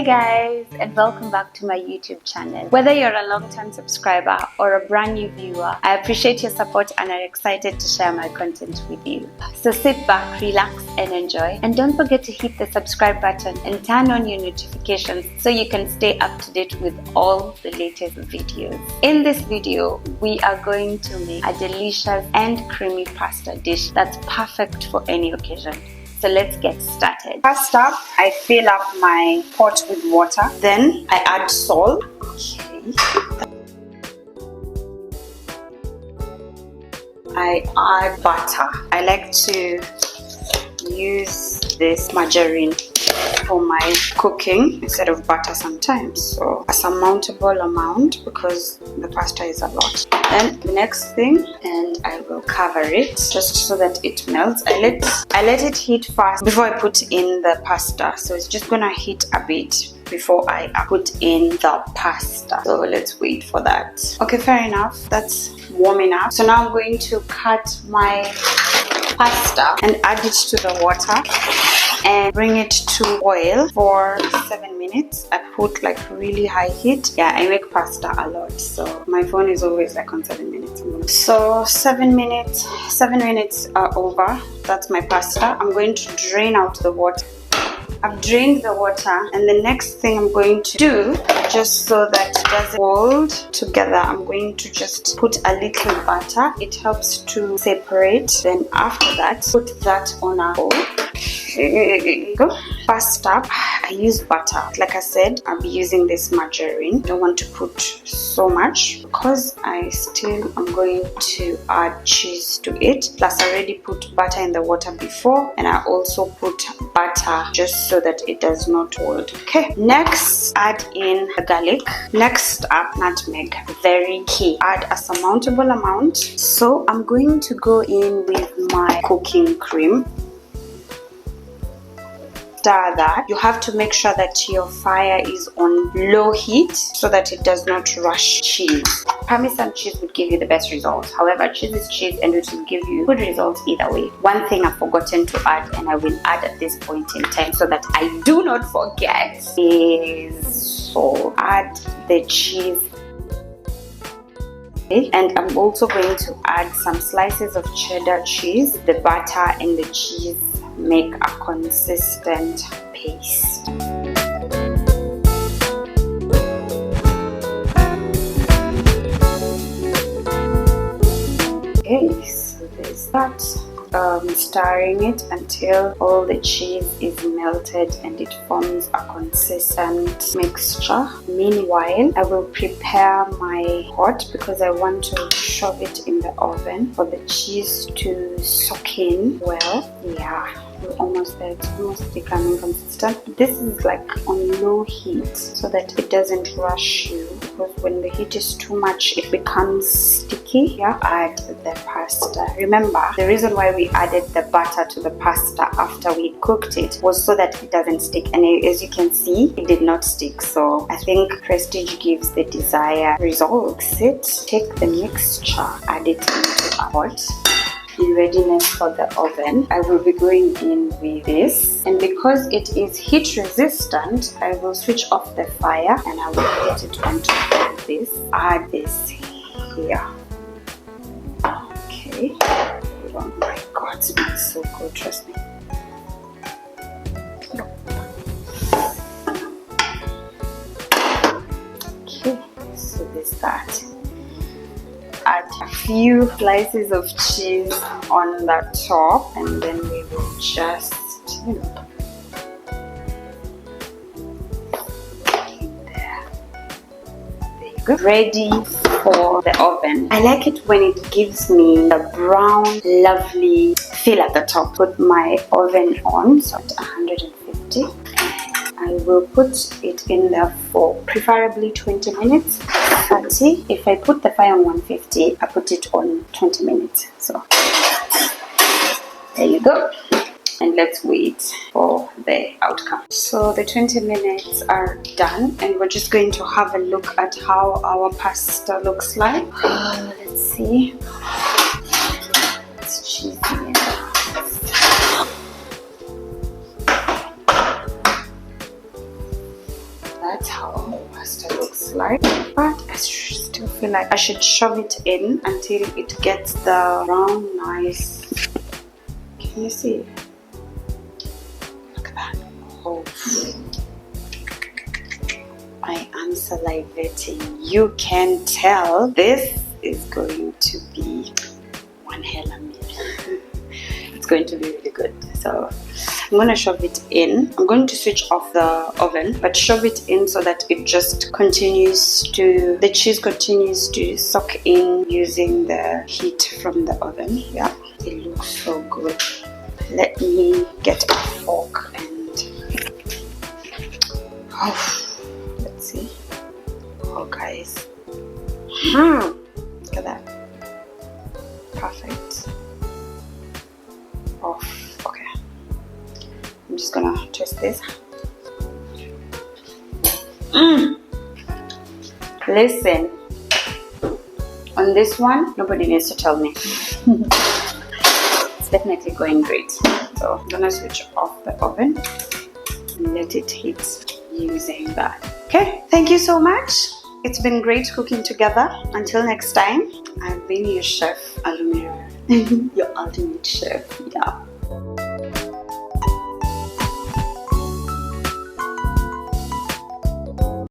guys, and welcome back to my YouTube channel. Whether you're a long-time subscriber or a brand new viewer, I appreciate your support and are excited to share my content with you. So sit back, relax and enjoy, and don't forget to hit the subscribe button and turn on your notifications so you can stay up to date with all the latest videos. In this video, we are going to make a delicious and creamy pasta dish that's perfect for any occasion. So let's get started. First up, I fill up my pot with water. Then I add salt. Okay. I add butter. I like to use this margarine for my cooking instead of butter sometimes. So a surmountable amount because the pasta is a lot. Then the next thing, and I will cover it just so that it melts. I let it heat fast before I put in the pasta. So it's just gonna heat a bit before I put in the pasta. So let's wait for that. Okay, fair enough. That's warm enough. So now I'm going to cut my pasta and add it to the water and bring it to boil for 7 minutes. I put like really high heat. Yeah, I make pasta a lot, so my phone is always like on 7 minutes. So 7 minutes are over. That's my pasta. I'm going to drain out the water. I've drained the water, and the next thing I'm going to do, just so that it doesn't hold together, I'm going to just put a little butter. It helps to separate. Then after that, put that on a bowl. There you go. First up, I use butter. Like I said, I'll be using this margarine. I don't want to put so much because I still am going to add cheese to it. Plus, I already put butter in the water before, and I also put butter just so that it does not hold. Okay, next add in the garlic. Next up, nutmeg. Very key. Add a surmountable amount. So I'm going to go in with my cooking cream. Stir that. You have to make sure that your fire is on low heat so that it does not rush cheese. Parmesan cheese would give you the best results. However, cheese is cheese and it will give you good results either way. One thing I've forgotten to add, and I will add at this point in time so that I do not forget, is so add the cheese. And I'm also going to add some slices of cheddar cheese. The butter and the cheese make a consistent paste. Okay, so there's that. Stirring it until all the cheese is melted and it forms a consistent mixture. Meanwhile, I will prepare my pot because I want to shove it in the oven for the cheese to soak in well. Yeah, we're almost there. It's almost becoming consistent. This is like on low heat so that it doesn't rush you, because when the heat is too much it becomes sticky. Yeah, add the pasta. Remember, the reason why we added the butter to the pasta after we cooked it was so that it doesn't stick, and as you can see, it did not stick. So I think Prestige gives the desired results. Take the mixture, add it into a pot. In readiness for the oven, I will be going in with this, and because it is heat resistant, I will switch off the fire and I will put it on top of this. Add this here. Okay. Oh my god, it smells so good, trust me. Okay, so there's that. Add a few slices of cheese on the top, and then we will just, there you go. Ready for the oven. I like it when it gives me the brown, lovely feel at the top. Put my oven on, so at 150. I will put it in there for preferably 20 minutes. 30. If I put the fire on 150, I put it on 20 minutes. So there you go. And let's wait for the outcome. So the 20 minutes are done, and we're just going to have a look at how our pasta looks like. Let's see. It's cheesy. like, but I still feel like I should shove it in until it gets the brown nice. Can you see? Look at that. Oh, I am salivating. You can tell this is going to be one hell of meal. It's going to be really good. So I'm going to shove it in. I'm going to switch off the oven, but shove it in so that it just continues to, the cheese continues to soak in using the heat from the oven. Yeah, it looks so good. Let me get a fork and let's see. Oh guys, look at that. Perfect. Oh, okay. I'm just gonna twist this. Listen, on this one, nobody needs to tell me. It's definitely going great. So I'm gonna switch off the oven and let it heat using that. Okay, thank you so much. It's been great cooking together. Until next time, I've been your chef, Alumira. Your ultimate chef. Yeah.